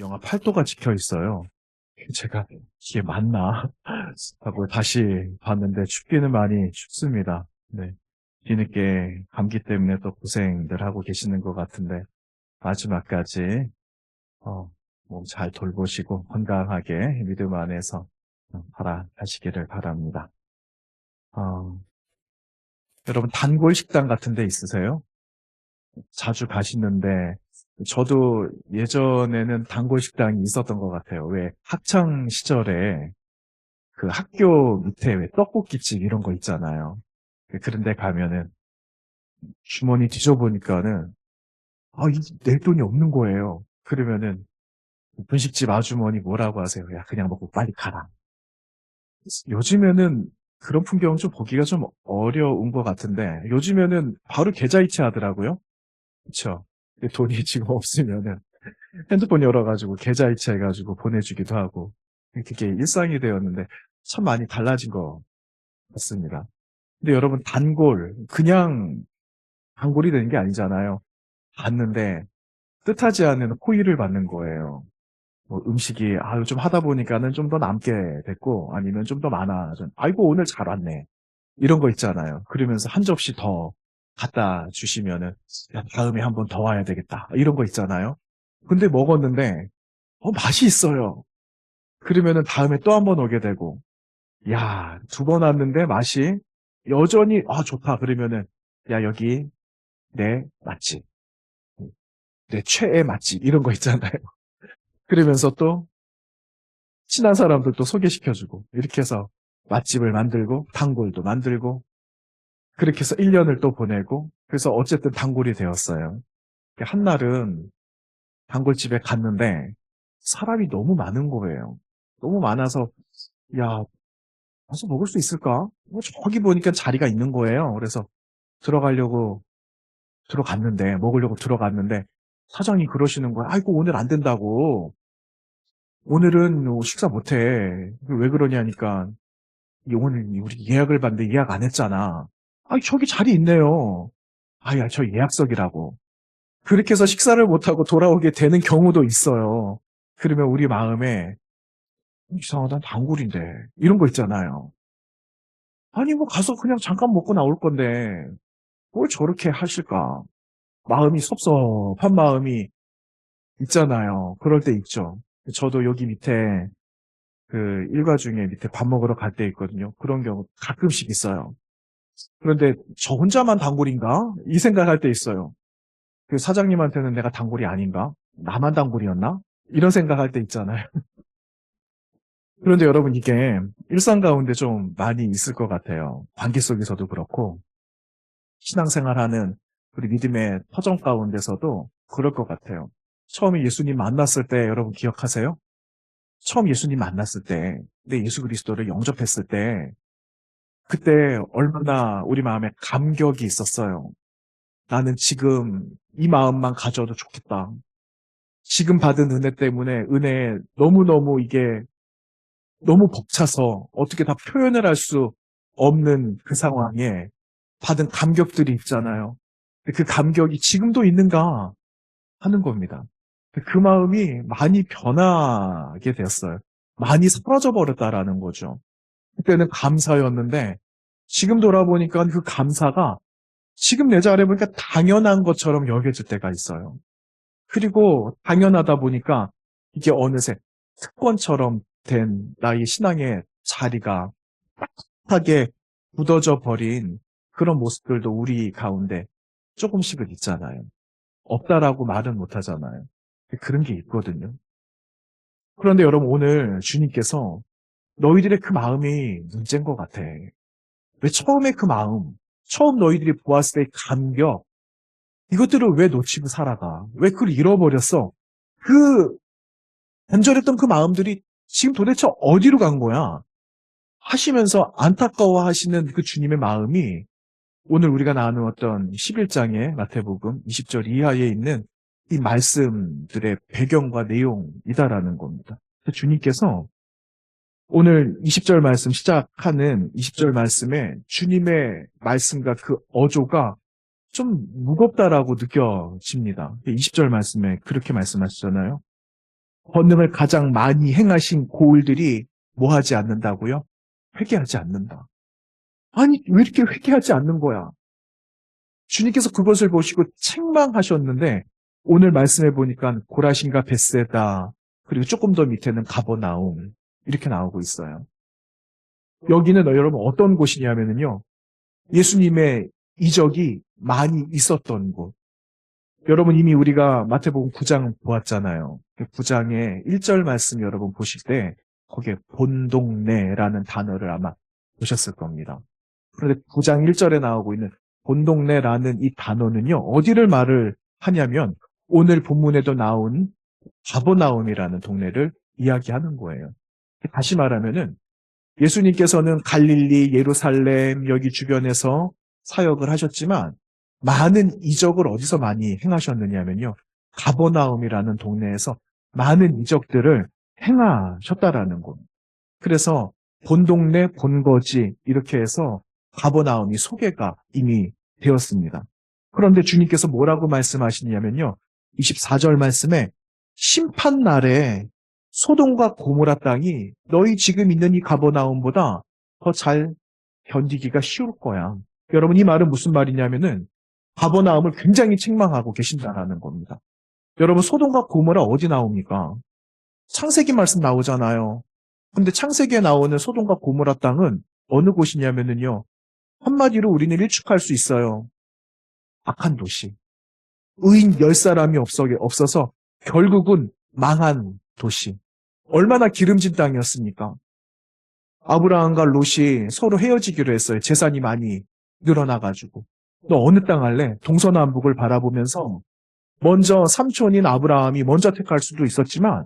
영하 8도가 찍혀 있어요. 제가 '이게 맞나?' 하고 다시 봤는데 춥기는 많이 춥습니다. 네. 뒤늦게 감기 때문에 또 고생들 하고 계시는 것 같은데 마지막까지 어 몸 잘 돌보시고 건강하게 믿음 안에서 살아가시기를 바랍니다. 어 여러분 단골 식당 같은 데 있으세요? 자주 가시는데 저도 예전에는 단골 식당이 있었던 것 같아요. 왜 학창 시절에 그 학교 밑에 왜 떡볶이집 이런 거 있잖아요. 그런 데 가면은 주머니 뒤져보니까는 낼 돈이 없는 거예요. 그러면은 분식집 아주머니 뭐라고 하세요? "야 그냥 먹고 빨리 가라." 요즘에는 그런 풍경은 좀 보기가 좀 어려운 것 같은데 요즘에는 바로 계좌이체 하더라고요. 그쵸? 돈이 지금 없으면은 핸드폰 열어 가지고 계좌이체 해 가지고 보내주기도 하고 그게 일상이 되었는데 참 많이 달라진 것 같습니다. 근데 여러분 단골 그냥 단골이 되는 게 아니잖아요. 갔는데 뜻하지 않은 호의를 받는 거예요. 뭐 음식이 좀 하다 보니까는 좀 더 남게 됐고 아니면 좀 더 많아져 "아이고 오늘 잘 왔네." 이런 거 있잖아요. 그러면서 한 접시 더 갖다 주시면은 "야 다음에 한 번 더 와야 되겠다." 이런 거 있잖아요. 근데 먹었는데 맛이 있어요. 그러면은 다음에 또 한 번 오게 되고 야 두 번 왔는데 맛이 여전히 좋다." 그러면은 "야 여기 내 맛집. 내 최애 맛집." 이런 거 있잖아요. 그러면서 또 친한 사람들 또 소개시켜 주고 이렇게 해서 맛집을 만들고 단골도 만들고 그렇게 해서 1 년을 또 보내고 그래서 어쨌든 단골이 되었어요. 한날은 단골집에 갔는데 사람이 너무 많은 거예요. 너무 많아서 '야 가서 먹을 수 있을까?' 저기 보니까 자리가 있는 거예요. 그래서 들어가려고 먹으려고 들어갔는데 사장이 그러시는 거야. "아이고 오늘 안 된다고. 오늘은 식사 못 해." 왜 그러냐니까 오늘 우리 예약을 봤는데 예약 안 했잖아. 아니 저기 자리 있네요. 아야 저 예약석이라고. 그렇게 해서 식사를 못 하고 돌아오게 되는 경우도 있어요. 그러면 우리 마음에 '이상하다. 단골인데.' 이런 거 있잖아요. 아니 뭐 가서 그냥 잠깐 먹고 나올 건데 뭘 저렇게 하실까? 마음이 섭섭한 마음이 있잖아요. 그럴 때 있죠. 저도 여기 밑에 그 일가 중에 밑에 밥 먹으러 갈 때 있거든요. 그런 경우 가끔씩 있어요. 그런데 '저 혼자만 단골인가?' 이 생각할 때 있어요. 그 사장님한테는 '내가 단골이 아닌가? 나만 단골이었나?' 이런 생각할 때 있잖아요. 그런데 여러분 이게 일상 가운데 좀 많이 있을 것 같아요. 관계 속에서도 그렇고 신앙생활하는 우리 믿음의 터전 가운데서도 그럴 것 같아요. 처음에 예수님 만났을 때 여러분 기억하세요? 처음 예수님 만났을 때 내 예수 그리스도를 영접했을 때 그때 얼마나 우리 마음에 감격이 있었어요. '나는 지금 이 마음만 가져도 좋겠다.' 지금 받은 은혜 때문에 은혜에 너무너무 이게 너무 벅차서 어떻게 다 표현을 할 수 없는 그 상황에 받은 감격들이 있잖아요. 그 감격이 '지금도 있는가?' 하는 겁니다. 그 마음이 많이 변하게 되었어요. 많이 사라져 버렸다라는 거죠. 그때는 감사였는데 지금 돌아보니까 그 감사가 지금 내 자리에 보니까 당연한 것처럼 여겨질 때가 있어요. 그리고 당연하다 보니까 이게 어느새 습관처럼 된 나의 신앙의 자리가 빡하게 굳어져 버린 그런 모습들도 우리 가운데 조금씩은 있잖아요. 없다라고 말은 못 하잖아요. 그런 게 있거든요. 그런데 여러분 오늘 주님께서 너희들의 그 마음이 문제인 것 같아. 왜 처음에 그 마음, 처음 너희들이 보았을 때의 감격, 이것들을 왜 놓치고 살아가? 왜 그걸 잃어버렸어? 그 간절했던 그 마음들이 지금 도대체 어디로 간 거야? 하시면서 안타까워하시는 그 주님의 마음이 오늘 우리가 나누었던 11장의 마태복음 20절 이하에 있는 이 말씀들의 배경과 내용이다라는 겁니다. 주님께서 오늘 20절 말씀 시작하는 20절 말씀에 주님의 말씀과 그 어조가 좀 무겁다라고 느껴집니다. 20절 말씀에 그렇게 말씀하시잖아요. 권능을 가장 많이 행하신 고을들이 뭐 하지 않는다고요? 회개하지 않는다. 아니, 왜 이렇게 회개하지 않는 거야? 주님께서 그것을 보시고 책망하셨는데 오늘 말씀해 보니까 고라신과 벳세다, 그리고 조금 더 밑에는 가버나움 이렇게 나오고 있어요. 여기는 여러분 어떤 곳이냐면요, 예수님의 이적이 많이 있었던 곳. 여러분 이미 우리가 마태복음 9장 보았잖아요. 9장의 1절 말씀 여러분 보실 때 거기에 본동네라는 단어를 아마 보셨을 겁니다. 그런데 9장 1절에 나오고 있는 본동네라는 이 단어는요, 어디를 말을 하냐면 오늘 본문에도 나온 가버나움이라는 동네를 이야기하는 거예요. 다시 말하면은 예수님께서는 갈릴리, 예루살렘 여기 주변에서 사역을 하셨지만 많은 이적을 어디서 많이 행하셨느냐면요, 가버나움이라는 동네에서 많은 이적들을 행하셨다라는 겁니다. 그래서 본동네, 본거지 이렇게 해서 가버나움이 소개가 이미 되었습니다. 그런데 주님께서 뭐라고 말씀하시냐면요, 24절 말씀에 심판날에 소돔과 고모라 땅이 너희 지금 있는 이 가버나움보다 더 잘 견디기가 쉬울 거야. 여러분 이 말은 무슨 말이냐면은 가버나움을 굉장히 책망하고 계신다라는 겁니다. 여러분 소돔과 고모라 어디 나옵니까? 창세기 말씀 나오잖아요. 근데 창세기에 나오는 소돔과 고모라 땅은 어느 곳이냐면은요, 한마디로 우리는 일축할 수 있어요. 악한 도시. 의인 10사람이 없어서 결국은 망한 도시. 얼마나 기름진 땅이었습니까? 아브라함과 롯이 서로 헤어지기로 했어요. 재산이 많이 늘어나가지고. 너 어느 땅 할래? 동서남북을 바라보면서 먼저 삼촌인 아브라함이 먼저 택할 수도 있었지만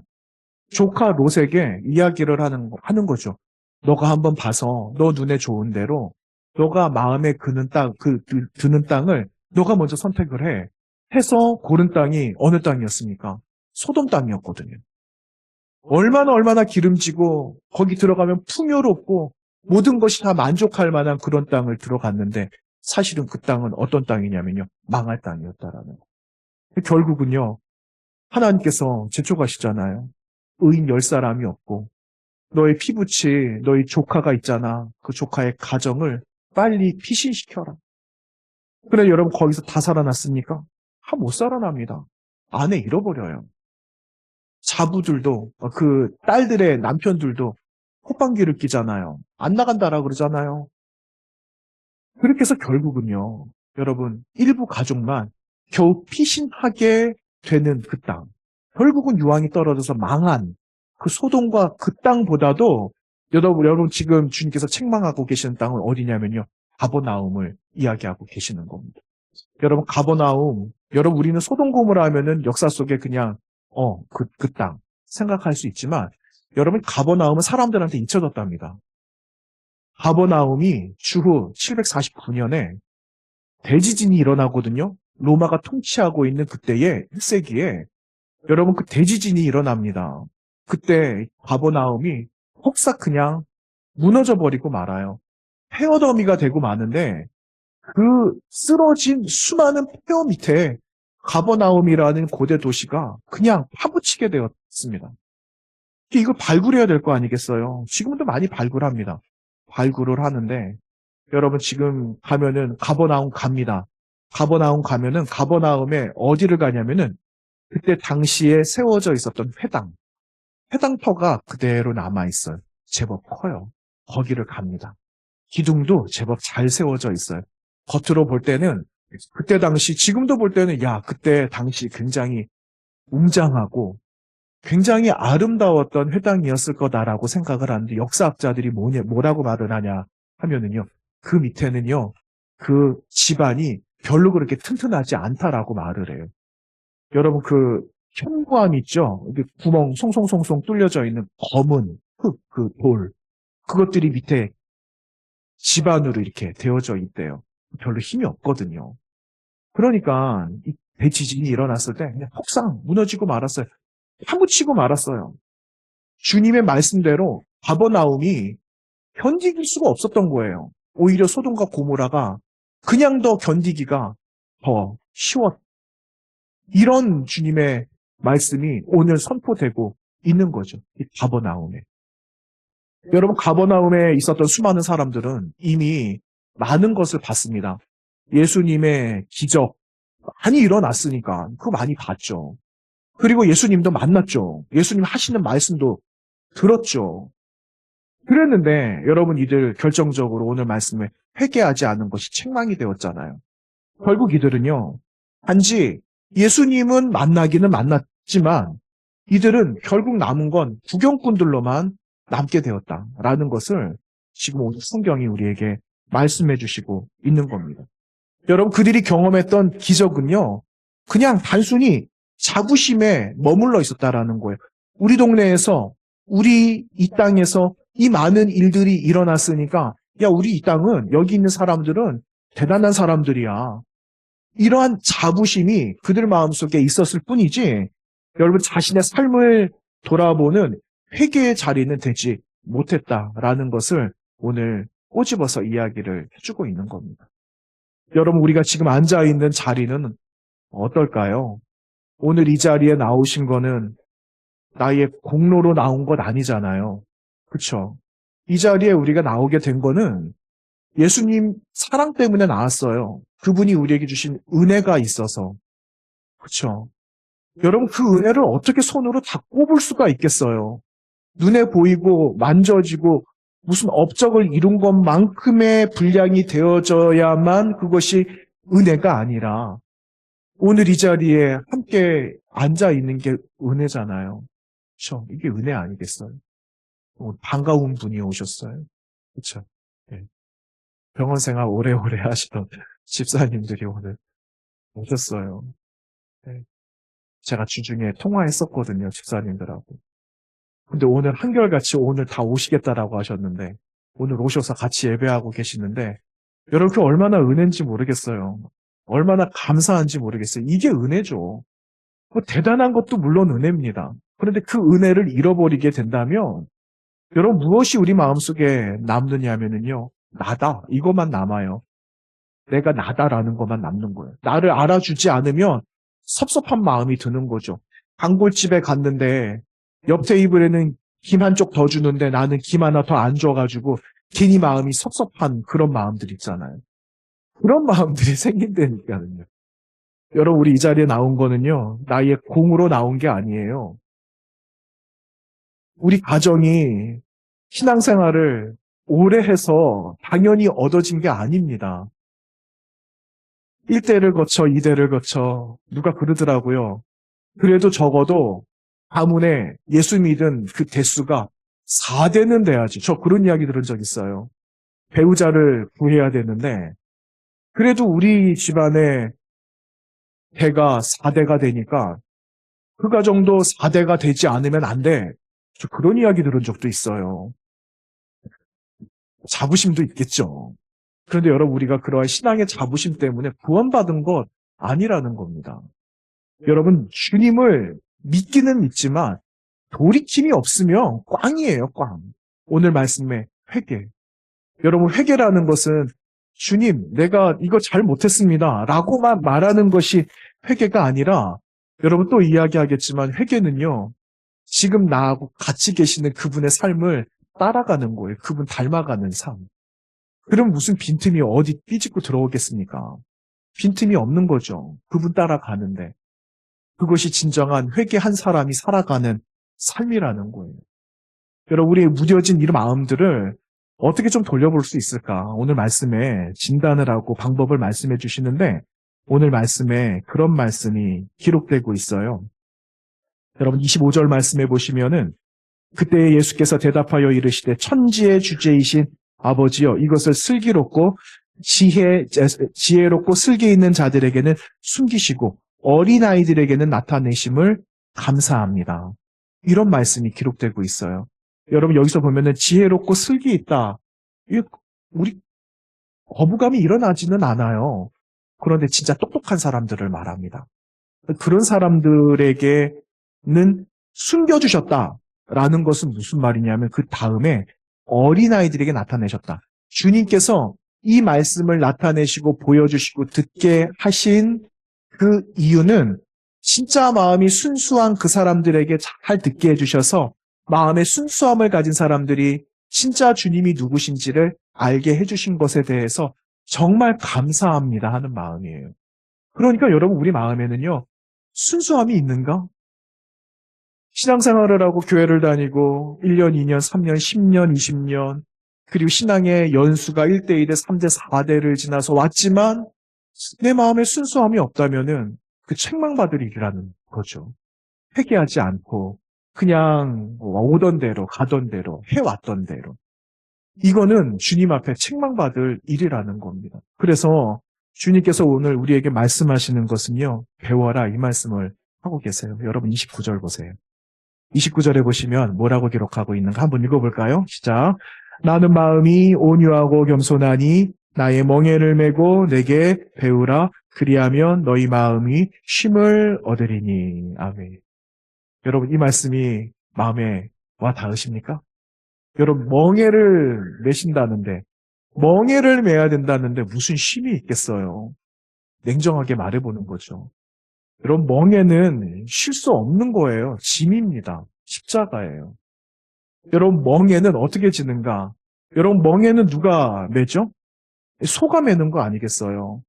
조카 롯에게 이야기를 하는 거죠. 너가 한번 봐서 너 눈에 좋은 대로 너가 마음에 드는 땅을 너가 먼저 선택을 해. 해서 고른 땅이 어느 땅이었습니까? 소돔 땅이었거든요. 얼마나 기름지고 거기 들어가면 풍요롭고 모든 것이 다 만족할 만한 그런 땅을 들어갔는데 사실은 그 땅은 어떤 땅이냐면요, 망할 땅이었다라는 거. 결국은요, 하나님께서 재촉하시잖아요. 의인 10사람이 없고 너의 피부치, 너희 조카가 있잖아. 그 조카의 가정을 빨리 피신시켜라. 그래 여러분 거기서 다 살아났습니까? 못 살아납니다. 아내 잃어버려요. 자부들도, 그 딸들의 남편들도 호빵기를 끼잖아요. 안 나간다라 그러잖아요. 그렇게 해서 결국은요, 여러분 일부 가족만 겨우 피신하게 되는 그 땅, 결국은 유황이 떨어져서 망한 그 소돔과 그 땅보다도 여러분 지금 주님께서 책망하고 계시는 땅은 어디냐면요, 가버나움을 이야기하고 계시는 겁니다. 여러분 가버나움, 여러분 우리는 소돔 고모라 하면은 역사 속에 그냥 그 땅 생각할 수 있지만 여러분 가버나움은 사람들한테 잊혀졌답니다. 가버나움이 주후 749년에 대지진이 일어나거든요. 로마가 통치하고 있는 그때의 1세기에 여러분 그 대지진이 일어납니다. 그때 가버나움이 혹사 그냥 무너져 버리고 말아요. 폐허더미가 되고 마는데 그 쓰러진 수많은 폐허 밑에 가버나움이라는 고대 도시가 그냥 파묻히게 되었습니다. 이걸 발굴해야 될 거 아니겠어요? 지금도 많이 발굴합니다. 발굴을 하는데 여러분 지금 가면은 가버나움 갑니다. 가버나움 가면은 가버나움에 어디를 가냐면은 그때 당시에 세워져 있었던 회당터가 그대로 남아있어요. 제법 커요. 거기를 갑니다. 기둥도 제법 잘 세워져 있어요. 겉으로 볼 때는 그때 당시, 지금도 볼 때는 그때 당시 굉장히 웅장하고 굉장히 아름다웠던 회당이었을 거다라고 생각을 하는데 역사학자들이 뭐라고 말을 하냐 하면은요, 그 밑에는요, 그 집안이 별로 그렇게 튼튼하지 않다라고 말을 해요. 여러분 그 현관 있죠? 구멍 송송송송 뚫려져 있는 검은 흙, 그 돌, 그것들이 밑에 집안으로 이렇게 되어져 있대요. 별로 힘이 없거든요. 그러니까 이 대지진이 일어났을 때 그냥 폭삭 무너지고 말았어요. 파묻히고 말았어요. 주님의 말씀대로 가버나움이 견디길 수가 없었던 거예요. 오히려 소돔과 고모라가 그냥 더 견디기가 더 쉬웠. 이런 주님의 말씀이 오늘 선포되고 있는 거죠. 이 가버나움에. 여러분, 가버나움에 있었던 수많은 사람들은 이미 많은 것을 봤습니다. 예수님의 기적 많이 일어났으니까 그거 많이 봤죠. 그리고 예수님도 만났죠. 예수님 하시는 말씀도 들었죠. 그랬는데 여러분, 이들 결정적으로 오늘 말씀에 회개하지 않은 것이 책망이 되었잖아요. 결국 이들은요, 단지 예수님은 만나기는 만났지만 이들은 결국 남은 건 구경꾼들로만 남게 되었다라는 것을 지금 오늘 성경이 우리에게 말씀해 주시고 있는 겁니다. 여러분, 그들이 경험했던 기적은요, 그냥 단순히 자부심에 머물러 있었다라는 거예요. 우리 동네에서, 우리 이 땅에서 이 많은 일들이 일어났으니까, 야, 우리 이 땅은, 여기 있는 사람들은 대단한 사람들이야. 이러한 자부심이 그들 마음속에 있었을 뿐이지, 여러분, 자신의 삶을 돌아보는 회개의 자리는 되지 못했다라는 것을 오늘 꼬집어서 이야기를 해주고 있는 겁니다. 여러분, 우리가 지금 앉아있는 자리는 어떨까요? 오늘 이 자리에 나오신 거는 나의 공로로 나온 것 아니잖아요. 그렇죠? 이 자리에 우리가 나오게 된 거는 예수님 사랑 때문에 나왔어요. 그분이 우리에게 주신 은혜가 있어서. 그렇죠? 여러분, 그 은혜를 어떻게 손으로 다 꼽을 수가 있겠어요? 눈에 보이고 만져지고 무슨 업적을 이룬 것만큼의 분량이 되어져야만 그것이 은혜가 아니라 오늘 이 자리에 함께 앉아 있는 게 은혜잖아요. 그렇죠? 이게 은혜 아니겠어요? 반가운 분이 오셨어요. 그렇죠? 네. 병원 생활 오래오래 하시던 집사님들이 오늘 오셨어요. 네. 제가 주중에 통화했었거든요, 집사님들하고. 근데 오늘 한결같이 오늘 다 오시겠다라고 하셨는데 오늘 오셔서 같이 예배하고 계시는데 여러분, 그 얼마나 은혜인지 모르겠어요. 얼마나 감사한지 모르겠어요. 이게 은혜죠. 뭐 대단한 것도 물론 은혜입니다. 그런데 그 은혜를 잃어버리게 된다면 여러분, 무엇이 우리 마음속에 남느냐면요, 나다, 이것만 남아요. 내가 나다라는 것만 남는 거예요. 나를 알아주지 않으면 섭섭한 마음이 드는 거죠. 단골집에 갔는데 옆 테이블에는 김 한 쪽 더 주는데 나는 김 하나 더 안 줘가지고 괜히 마음이 섭섭한 그런 마음들 있잖아요. 그런 마음들이 생긴다니까요. 여러분, 우리 이 자리에 나온 거는요, 나의 공으로 나온 게 아니에요. 우리 가정이 신앙생활을 오래 해서 당연히 얻어진 게 아닙니다. 1대를 거쳐 2대를 거쳐 누가 그러더라고요. 그래도 적어도 가문에 예수 믿은 그 대수가 4대는 돼야지. 저 그런 이야기 들은 적 있어요. 배우자를 구해야 되는데 그래도 우리 집안에 대가 4대가 되니까 그 가정도 4대가 되지 않으면 안 돼. 저 그런 이야기 들은 적도 있어요. 자부심도 있겠죠. 그런데 여러분, 우리가 그러한 신앙의 자부심 때문에 구원받은 것 아니라는 겁니다. 여러분, 주님을 믿기는 믿지만 돌이킴이 없으면 꽝이에요, 꽝. 오늘 말씀의 회개. 여러분, 회개라는 것은 주님, 내가 이거 잘 못했습니다 라고만 말하는 것이 회개가 아니라, 여러분 또 이야기하겠지만 회개는요, 지금 나하고 같이 계시는 그분의 삶을 따라가는 거예요. 그분 닮아가는 삶. 그럼 무슨 빈틈이 어디 삐집고 들어오겠습니까? 빈틈이 없는 거죠. 그분 따라가는데. 그것이 진정한 회개한 사람이 살아가는 삶이라는 거예요. 여러분, 우리의 무뎌진 이 마음들을 어떻게 좀 돌려볼 수 있을까? 오늘 말씀에 진단을 하고 방법을 말씀해 주시는데 오늘 말씀에 그런 말씀이 기록되고 있어요. 여러분, 25절 말씀해 보시면은 그때 예수께서 대답하여 이르시되 천지의 주제이신 아버지여, 이것을 슬기롭고 지혜롭고 슬기 있는 자들에게는 숨기시고 어린아이들에게는 나타내심을 감사합니다. 이런 말씀이 기록되고 있어요. 여러분, 여기서 보면은 지혜롭고 슬기 있다. 우리 거부감이 일어나지는 않아요. 그런데 진짜 똑똑한 사람들을 말합니다. 그런 사람들에게는 숨겨주셨다라는 것은 무슨 말이냐면 그 다음에 어린아이들에게 나타내셨다. 주님께서 이 말씀을 나타내시고 보여주시고 듣게 하신 그 이유는 진짜 마음이 순수한 그 사람들에게 잘 듣게 해주셔서 마음의 순수함을 가진 사람들이 진짜 주님이 누구신지를 알게 해주신 것에 대해서 정말 감사합니다 하는 마음이에요. 그러니까 여러분 우리 마음에는요. 순수함이 있는가? 신앙생활을 하고 교회를 다니고 1년, 2년, 3년, 10년, 20년 그리고 신앙의 연수가 1대1에 3대, 4대를 지나서 왔지만 내 마음에 순수함이 없다면은 그 책망받을 일이라는 거죠. 회개하지 않고 그냥 오던 대로 가던 대로 해왔던 대로 이거는 주님 앞에 책망받을 일이라는 겁니다. 그래서 주님께서 오늘 우리에게 말씀하시는 것은요. 배워라 이 말씀을 하고 계세요. 여러분 29절 보세요. 29절에 보시면 뭐라고 기록하고 있는가 한번 읽어볼까요? 시작. 나는 마음이 온유하고 겸손하니 나의 멍에를 메고 내게 배우라. 그리하면 너희 마음이 쉼을 얻으리니. 아멘. 여러분 이 말씀이 마음에 와 닿으십니까? 여러분 멍에를 메신다는데 멍에를 메야 된다는데 무슨 쉼이 있겠어요? 냉정하게 말해보는 거죠. 여러분 멍에는 쉴 수 없는 거예요. 짐입니다. 십자가예요. 여러분 멍에는 어떻게 지는가? 여러분 멍에는 누가 매죠? 소가 매는 거 아니겠어요?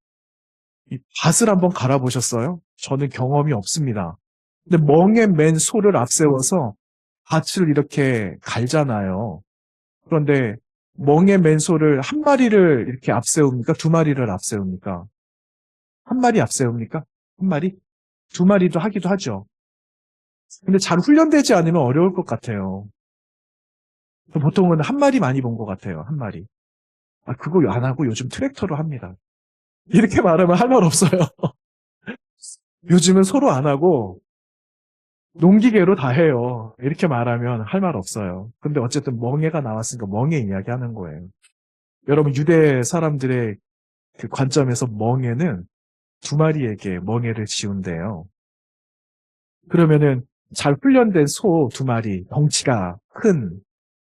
이 밭을 한번 갈아보셨어요? 저는 경험이 없습니다. 근데 멍에 맨 소를 앞세워서 밭을 이렇게 갈잖아요. 그런데 멍에 맨 소를 한 마리를 이렇게 앞세웁니까? 두 마리를 앞세웁니까? 한 마리 앞세웁니까? 한 마리? 두 마리도 하기도 하죠. 근데 잘 훈련되지 않으면 어려울 것 같아요. 보통은 한 마리 많이 본 것 같아요. 한 마리. 아, 그거 안 하고 요즘 트랙터로 합니다. 이렇게 말하면 할 말 없어요. 요즘은 소로 안 하고 농기계로 다 해요. 이렇게 말하면 할 말 없어요. 근데 어쨌든 멍에가 나왔으니까 멍에 이야기 하는 거예요. 여러분 유대 사람들의 그 관점에서 멍에는 두 마리에게 멍에를 지운대요. 그러면은 잘 훈련된 소 두 마리, 덩치가 큰,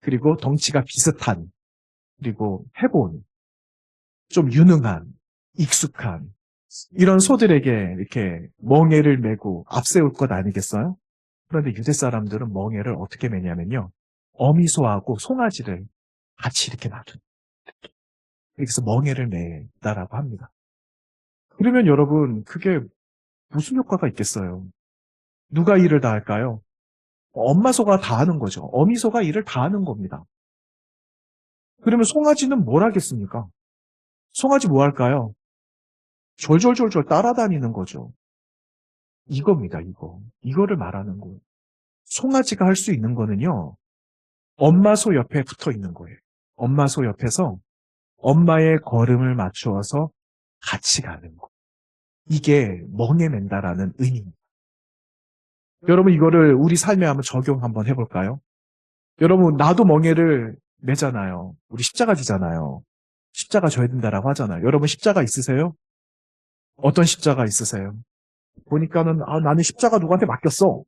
그리고 덩치가 비슷한, 그리고 해본, 좀 유능한, 익숙한 이런 소들에게 이렇게 멍에를 메고 앞세울 것 아니겠어요? 그런데 유대 사람들은 멍에를 어떻게 메냐면요. 어미소하고 송아지를 같이 이렇게 놔둔. 그래서 멍에를 맨다라고 합니다. 그러면 여러분 그게 무슨 효과가 있겠어요? 누가 일을 다 할까요? 엄마 소가 다 하는 거죠. 어미 소가 일을 다 하는 겁니다. 그러면 송아지는 뭘 하겠습니까? 송아지 뭐 할까요? 졸졸졸졸 따라다니는 거죠. 이겁니다, 이거. 이거를 말하는 거예요. 송아지가 할 수 있는 거는요, 엄마 소 옆에 붙어 있는 거예요. 엄마 소 옆에서 엄마의 걸음을 맞추어서 같이 가는 거. 이게 멍에 맨다라는 의미입니다. 여러분 이거를 우리 삶에 한번 적용 한번 해볼까요? 여러분 나도 멍에를 매잖아요. 우리 십자가 지잖아요. 십자가 져야 된다라고 하잖아요. 여러분 십자가 있으세요? 어떤 십자가 있으세요? 보니까는 나는 십자가 누구한테 맡겼어.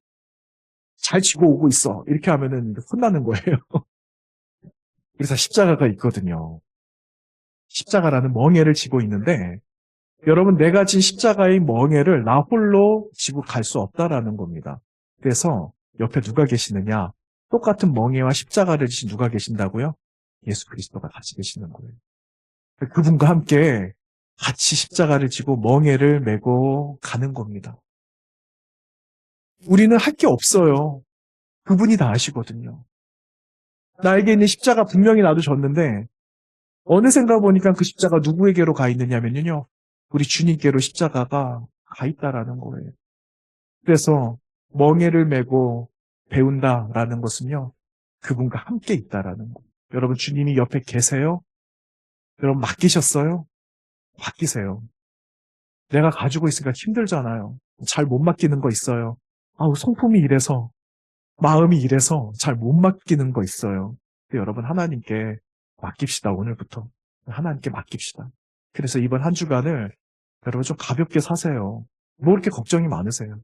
잘 지고 오고 있어. 이렇게 하면은 혼나는 거예요. 그래서 십자가가 있거든요. 십자가라는 멍에를 지고 있는데 여러분 내가 진 십자가의 멍에를 나 홀로 지고 갈 수 없다라는 겁니다. 그래서 옆에 누가 계시느냐? 똑같은 멍에와 십자가를 지신 누가 계신다고요? 예수 그리스도가 같이 계시는 거예요. 그분과 함께 같이 십자가를 지고 멍에를 메고 가는 겁니다. 우리는 할 게 없어요. 그분이 다 아시거든요. 나에게 있는 십자가 분명히 나도 졌는데 어느샌가 보니까 그 십자가 누구에게로 가 있느냐면요. 우리 주님께로 십자가가 가 있다라는 거예요. 그래서 멍에를 메고 배운다라는 것은요. 그분과 함께 있다라는 거예요. 여러분 주님이 옆에 계세요? 여러분 맡기셨어요? 맡기세요. 내가 가지고 있으니까 힘들잖아요. 잘 못 맡기는 거 있어요. 성품이 이래서 마음이 이래서 잘 못 맡기는 거 있어요. 근데 여러분 하나님께 맡깁시다. 오늘부터 하나님께 맡깁시다. 그래서 이번 한 주간을 여러분 좀 가볍게 사세요. 뭐 이렇게 걱정이 많으세요?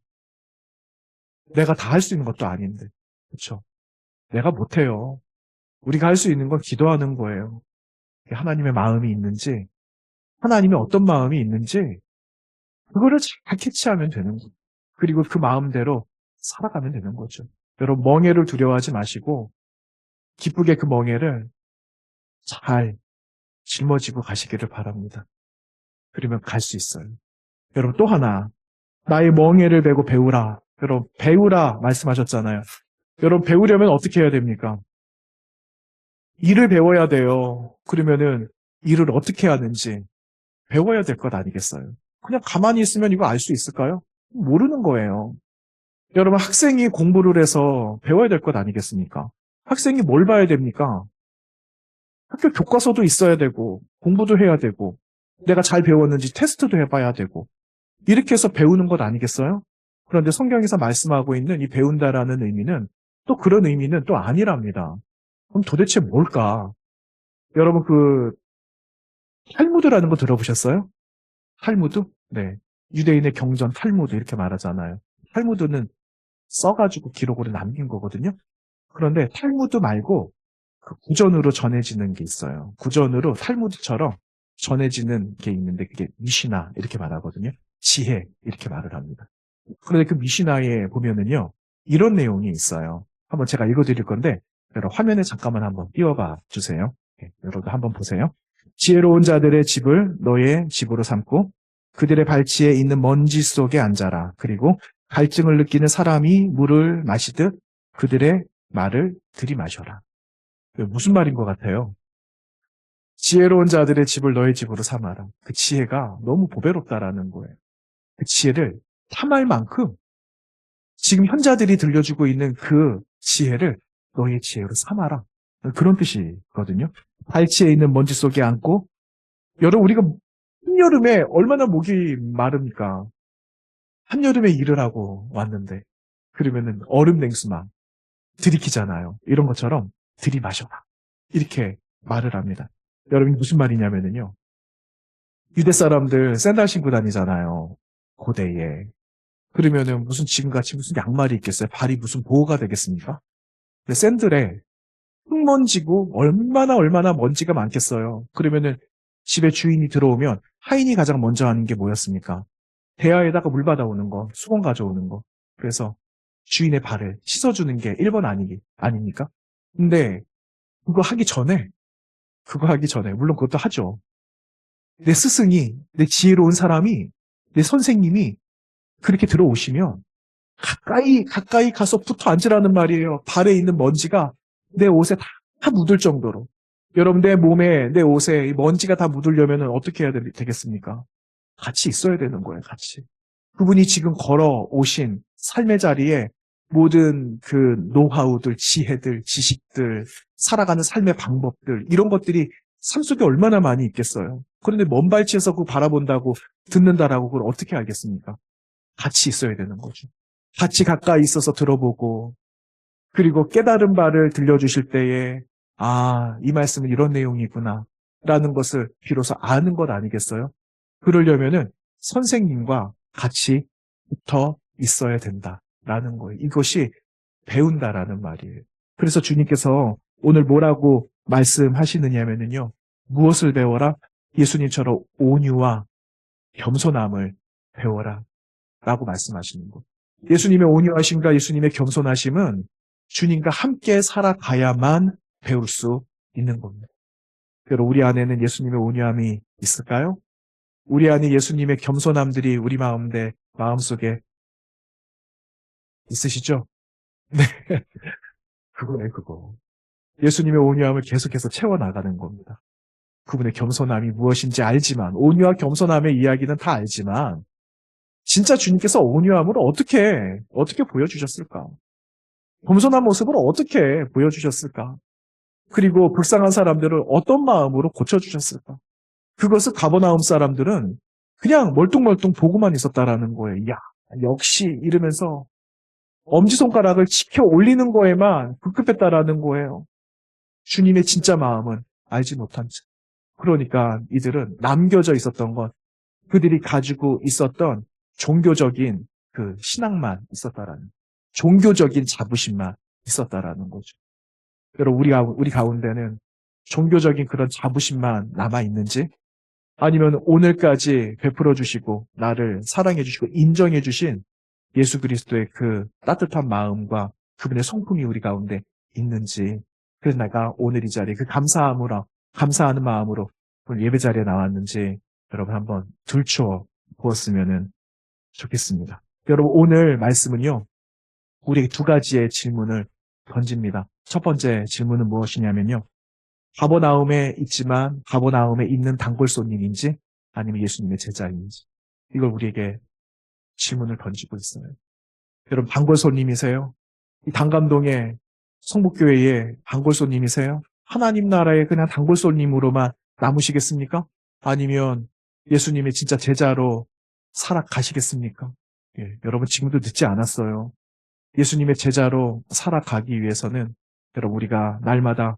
내가 다 할 수 있는 것도 아닌데. 그렇죠? 내가 못해요. 우리가 할 수 있는 건 기도하는 거예요. 하나님의 마음이 있는지, 하나님의 어떤 마음이 있는지 그거를 잘 캐치하면 되는 거예요. 그리고 그 마음대로 살아가면 되는 거죠. 여러분, 멍해를 두려워하지 마시고 기쁘게 그 멍해를 잘 짊어지고 가시기를 바랍니다. 그러면 갈 수 있어요. 여러분, 또 하나, 나의 멍해를 메고 배우라. 여러분, 배우라 말씀하셨잖아요. 여러분, 배우려면 어떻게 해야 됩니까? 일을 배워야 돼요. 그러면은 일을 어떻게 하는지 배워야 될 것 아니겠어요? 그냥 가만히 있으면 이거 알 수 있을까요? 모르는 거예요. 여러분, 학생이 공부를 해서 배워야 될 것 아니겠습니까? 학생이 뭘 봐야 됩니까? 학교 교과서도 있어야 되고, 공부도 해야 되고, 내가 잘 배웠는지 테스트도 해봐야 되고, 이렇게 해서 배우는 것 아니겠어요? 그런데 성경에서 말씀하고 있는 이 배운다라는 의미는 또 그런 의미는 또 아니랍니다. 그럼 도대체 뭘까? 여러분, 탈무드라는 거 들어보셨어요? 탈무드? 네. 유대인의 경전 탈무드 이렇게 말하잖아요. 탈무드는 써가지고 기록으로 남긴 거거든요. 그런데 탈무드 말고 그 구전으로 전해지는 게 있어요. 구전으로 탈무드처럼 전해지는 게 있는데 그게 미시나 이렇게 말하거든요. 지혜 이렇게 말을 합니다. 그런데 그 미시나에 보면은요. 이런 내용이 있어요. 한번 제가 읽어드릴 건데 여러분 화면에 잠깐만 한번 띄워봐 주세요. 네, 여러분 한번 보세요. 지혜로운 자들의 집을 너의 집으로 삼고 그들의 발치에 있는 먼지 속에 앉아라. 그리고 갈증을 느끼는 사람이 물을 마시듯 그들의 말을 들이마셔라. 무슨 말인 것 같아요? 지혜로운 자들의 집을 너의 집으로 삼아라. 그 지혜가 너무 보배롭다라는 거예요. 그 지혜를 탐할 만큼 지금 현자들이 들려주고 있는 그 지혜를 너의 지혜로 삼아라. 그런 뜻이거든요. 발치에 있는 먼지 속에 앉고 여러분 우리가 한여름에 얼마나 목이 마릅니까? 한여름에 일을 하고 왔는데 그러면은 얼음 냉수만 들이키잖아요. 이런 것처럼 들이마셔라. 이렇게 말을 합니다. 여러분 무슨 말이냐면요. 유대 사람들 샌들 신고 다니잖아요. 고대에. 그러면은 무슨 지금같이 무슨 양말이 있겠어요? 발이 무슨 보호가 되겠습니까? 근데 샌들에 흙먼지고 얼마나 먼지가 많겠어요. 그러면은 집에 주인이 들어오면 하인이 가장 먼저 하는 게 뭐였습니까? 대야에다가 물 받아오는 거, 수건 가져오는 거. 그래서 주인의 발을 씻어주는 게 1번 아닙니까? 근데 그거 하기 전에, 물론 그것도 하죠. 내 스승이, 내 지혜로운 사람이, 내 선생님이 그렇게 들어오시면 가까이 가서 붙어 앉으라는 말이에요. 발에 있는 먼지가 내 옷에 다 묻을 정도로. 여러분, 내 몸에, 내 옷에 이 먼지가 다 묻으려면 어떻게 해야 되겠습니까? 같이 있어야 되는 거예요, 같이. 그분이 지금 걸어오신 삶의 자리에 모든 그 노하우들, 지혜들, 지식들, 살아가는 삶의 방법들, 이런 것들이 삶 속에 얼마나 많이 있겠어요. 그런데 먼 발치에서 그거 바라본다고, 듣는다라고 그걸 어떻게 알겠습니까? 같이 있어야 되는 거죠. 같이 가까이 있어서 들어보고, 그리고 깨달은 바를 들려주실 때에, 아, 이 말씀은 이런 내용이구나, 라는 것을 비로소 아는 것 아니겠어요? 그러려면은 선생님과 같이 붙어 있어야 된다라는 거예요. 이것이 배운다라는 말이에요. 그래서 주님께서 오늘 뭐라고 말씀하시느냐면요. 무엇을 배워라? 예수님처럼 온유와 겸손함을 배워라 라고 말씀하시는 거예요. 예수님의 온유하심과 예수님의 겸손하심은 주님과 함께 살아가야만 배울 수 있는 겁니다. 그리고 우리 안에는 예수님의 온유함이 있을까요? 우리 안에 예수님의 겸손함들이 우리 마음속에 있으시죠? 네. 그거네, 그거. 예수님의 온유함을 계속해서 채워나가는 겁니다. 그분의 겸손함이 무엇인지 알지만, 온유와 겸손함의 이야기는 다 알지만, 진짜 주님께서 온유함을 어떻게 보여주셨을까? 겸손한 모습을 어떻게 보여주셨을까? 그리고 불쌍한 사람들을 어떤 마음으로 고쳐주셨을까? 그것을 가버나움 사람들은 그냥 멀뚱멀뚱 보고만 있었다라는 거예요. 야, 역시 이러면서 엄지손가락을 치켜 올리는 거에만 급급했다라는 거예요. 주님의 진짜 마음은 알지 못한 채. 그러니까 이들은 남겨져 있었던 것, 그들이 가지고 있었던 종교적인 그 신앙만 있었다라는, 종교적인 자부심만 있었다라는 거죠. 여러분, 우리 가운데는 종교적인 그런 자부심만 남아있는지, 아니면 오늘까지 베풀어 주시고, 나를 사랑해 주시고, 인정해 주신 예수 그리스도의 그 따뜻한 마음과 그분의 성품이 우리 가운데 있는지, 그래서 내가 오늘 이 자리에 그 감사하는 마음으로 오늘 예배 자리에 나왔는지 여러분 한번 들춰 보았으면 좋겠습니다. 여러분 오늘 말씀은요, 우리에게 두 가지의 질문을 던집니다. 첫 번째 질문은 무엇이냐면요, 가버나움에 있지만 가버나움에 있는 단골 손님인지 아니면 예수님의 제자인지, 이걸 우리에게 질문을 던지고 있어요. 여러분 단골 손님이세요? 이 단감동의 성북교회의 단골 손님이세요? 하나님 나라의 그냥 단골 손님으로만 남으시겠습니까? 아니면 예수님의 진짜 제자로 살아가시겠습니까? 예, 여러분 지금도 늦지 않았어요. 예수님의 제자로 살아가기 위해서는 여러분 우리가 날마다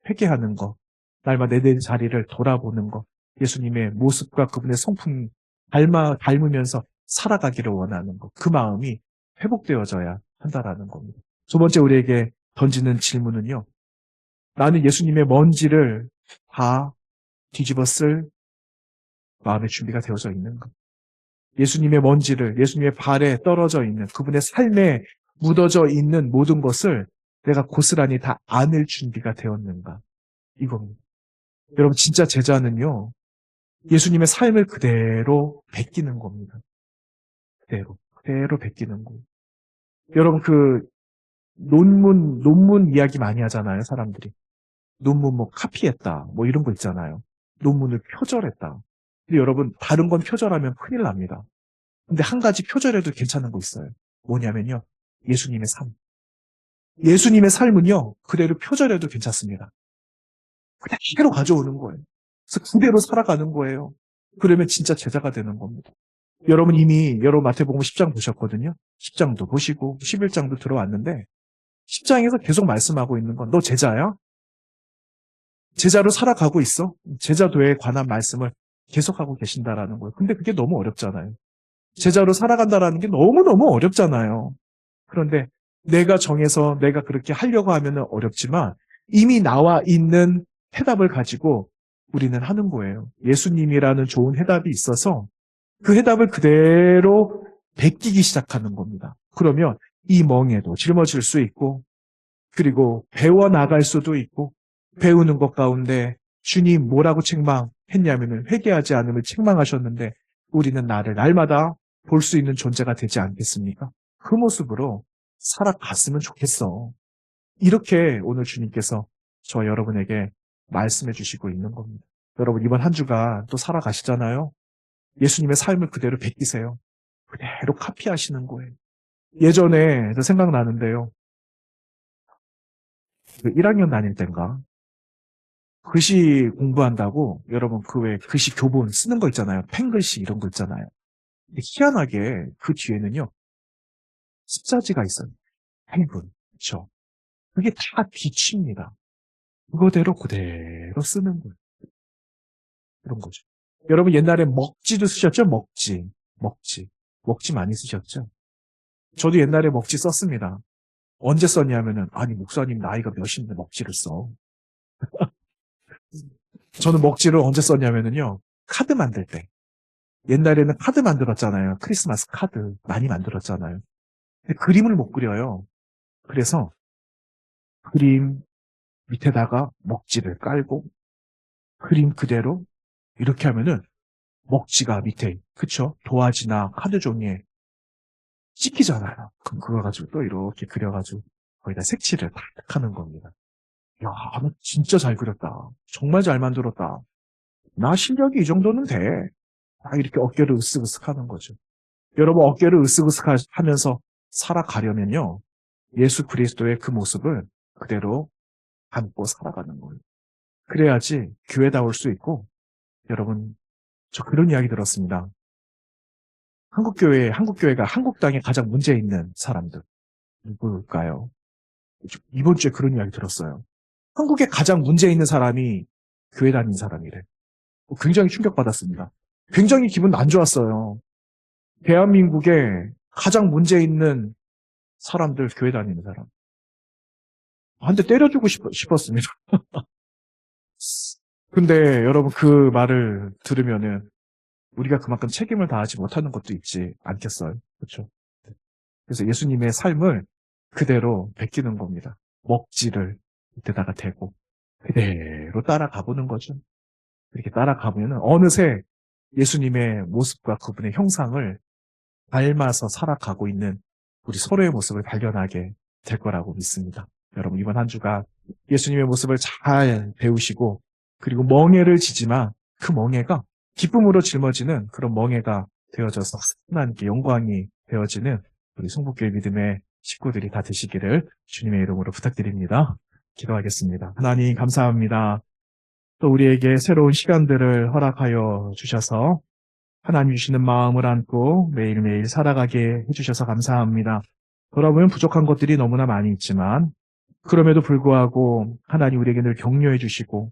회개하는 것, 날마다 내 자리를 돌아보는 것, 예수님의 모습과 그분의 성품 닮으면서 살아가기를 원하는 것, 그 마음이 회복되어져야 한다라는 겁니다. 두 번째 우리에게 던지는 질문은요, 나는 예수님의 먼지를 다 뒤집어 쓸 마음의 준비가 되어져 있는가? 예수님의 먼지를, 예수님의 발에 떨어져 있는, 그분의 삶에 묻어져 있는 모든 것을 내가 고스란히 다 안을 준비가 되었는가? 이겁니다. 여러분 진짜 제자는요, 예수님의 삶을 그대로 베끼는 겁니다. 그대로 베끼는 거예요. 여러분 그 논문 이야기 많이 하잖아요, 사람들이. 논문 뭐 카피했다, 뭐 이런 거 있잖아요. 논문을 표절했다. 근데 여러분 다른 건 표절하면 큰일 납니다. 근데 한 가지 표절해도 괜찮은 거 있어요. 뭐냐면요, 예수님의 삶. 예수님의 삶은요, 그대로 표절해도 괜찮습니다. 그대로 가져오는 거예요. 그래서 그대로 살아가는 거예요. 그러면 진짜 제자가 되는 겁니다. 여러분 이미 여러분 마태복음 10장 보셨거든요. 10장도 보시고 11장도 들어왔는데 10장에서 계속 말씀하고 있는 건 너 제자야? 제자로 살아가고 있어? 제자도에 관한 말씀을 계속하고 계신다라는 거예요. 근데 그게 너무 어렵잖아요. 제자로 살아간다라는 게 너무너무 어렵잖아요. 그런데 내가 정해서 내가 그렇게 하려고 하면 어렵지만 이미 나와 있는 해답을 가지고 우리는 하는 거예요. 예수님이라는 좋은 해답이 있어서 그 해답을 그대로 베끼기 시작하는 겁니다. 그러면 이 멍에도 짊어질 수 있고, 그리고 배워나갈 수도 있고, 배우는 것 가운데 주님 뭐라고 책망했냐면 회개하지 않음을 책망하셨는데 우리는 나를 날마다 볼 수 있는 존재가 되지 않겠습니까? 그 모습으로 살아갔으면 좋겠어. 이렇게 오늘 주님께서 저 여러분에게 말씀해 주시고 있는 겁니다. 여러분 이번 한 주간 또 살아가시잖아요. 예수님의 삶을 그대로 베끼세요. 그대로 카피하시는 거예요. 예전에 저 생각나는데요. 그 1학년 다닐 땐가 글씨 공부한다고 여러분 그 왜 글씨 교본 쓰는 거 있잖아요. 펜글씨 이런 거 있잖아요. 근데 희한하게 그 뒤에는요, 습자지가 있어요. 펜글. 그렇죠? 그게 다 빛입니다. 그거대로 그대로 쓰는 거예요. 이런 거죠. 여러분 옛날에 먹지도 쓰셨죠? 먹지 많이 쓰셨죠? 저도 옛날에 먹지 썼습니다. 언제 썼냐면은 아니 목사님 나이가 몇인데 먹지를 써. 저는 먹지를 언제 썼냐면은요, 카드 만들 때. 옛날에는 카드 만들었잖아요. 크리스마스 카드 많이 만들었잖아요. 근데 그림을 못 그려요. 그래서 그림 밑에다가 먹지를 깔고 그림 그대로 이렇게 하면은 먹지가 밑에, 그쵸? 도화지나 카드 종이에 찍히잖아요. 그럼 그거 가지고 또 이렇게 그려가지고 거기다 색칠을 탁 하는 겁니다. 야, 너 진짜 잘 그렸다. 정말 잘 만들었다. 나 실력이 이 정도는 돼. 이렇게 어깨를 으쓱으쓱 하는 거죠. 여러분 어깨를 으쓱으쓱 하면서 살아가려면요, 예수 그리스도의 그 모습을 그대로 안고 살아가는 거예요. 그래야지 교회다울 수 있고, 여러분 저 그런 이야기 들었습니다. 한국교회가 한국 땅에 가장 문제 있는 사람들 누굴까요? 이번 주에 그런 이야기 들었어요. 한국에 가장 문제 있는 사람이 교회 다니는 사람이래. 굉장히 충격받았습니다. 굉장히 기분 안 좋았어요. 대한민국에 가장 문제 있는 사람들, 교회 다니는 사람. 한 대 때려주고 싶었습니다. 근데 여러분 그 말을 들으면은 우리가 그만큼 책임을 다하지 못하는 것도 있지 않겠어요? 그렇죠? 그래서 예수님의 삶을 그대로 베끼는 겁니다. 먹지를 이때다가 대고 그대로 따라가 보는 거죠. 이렇게 따라가 보면 어느새 예수님의 모습과 그분의 형상을 닮아서 살아가고 있는 우리 서로의 모습을 발견하게 될 거라고 믿습니다. 여러분 이번 한 주간 예수님의 모습을 잘 배우시고 그리고 멍에를 지지만 그 멍에가 기쁨으로 짊어지는 그런 멍에가 되어져서 하나님께 영광이 되어지는 우리 성북교회 믿음의 식구들이 다 되시기를 주님의 이름으로 부탁드립니다. 기도하겠습니다. 하나님 감사합니다. 또 우리에게 새로운 시간들을 허락하여 주셔서 하나님 주시는 마음을 안고 매일매일 살아가게 해주셔서 감사합니다. 돌아보면 부족한 것들이 너무나 많이 있지만 그럼에도 불구하고 하나님 우리에게 늘 격려해 주시고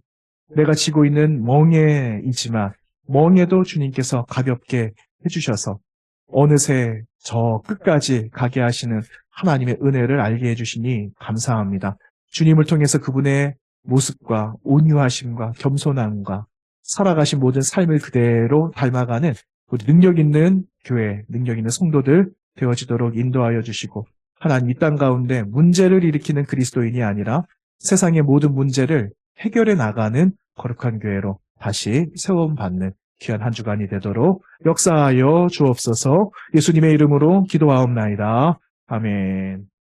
내가 지고 있는 멍에이지만 멍에도 주님께서 가볍게 해주셔서 어느새 저 끝까지 가게 하시는 하나님의 은혜를 알게 해주시니 감사합니다. 주님을 통해서 그분의 모습과 온유하심과 겸손함과 살아가신 모든 삶을 그대로 닮아가는 우리 능력 있는 교회, 능력 있는 성도들 되어지도록 인도하여 주시고 하나님 이 땅 가운데 문제를 일으키는 그리스도인이 아니라 세상의 모든 문제를 해결해 나가는 거룩한 교회로 다시 세움받는 귀한 한 주간이 되도록 역사하여 주옵소서. 예수님의 이름으로 기도하옵나이다. 아멘.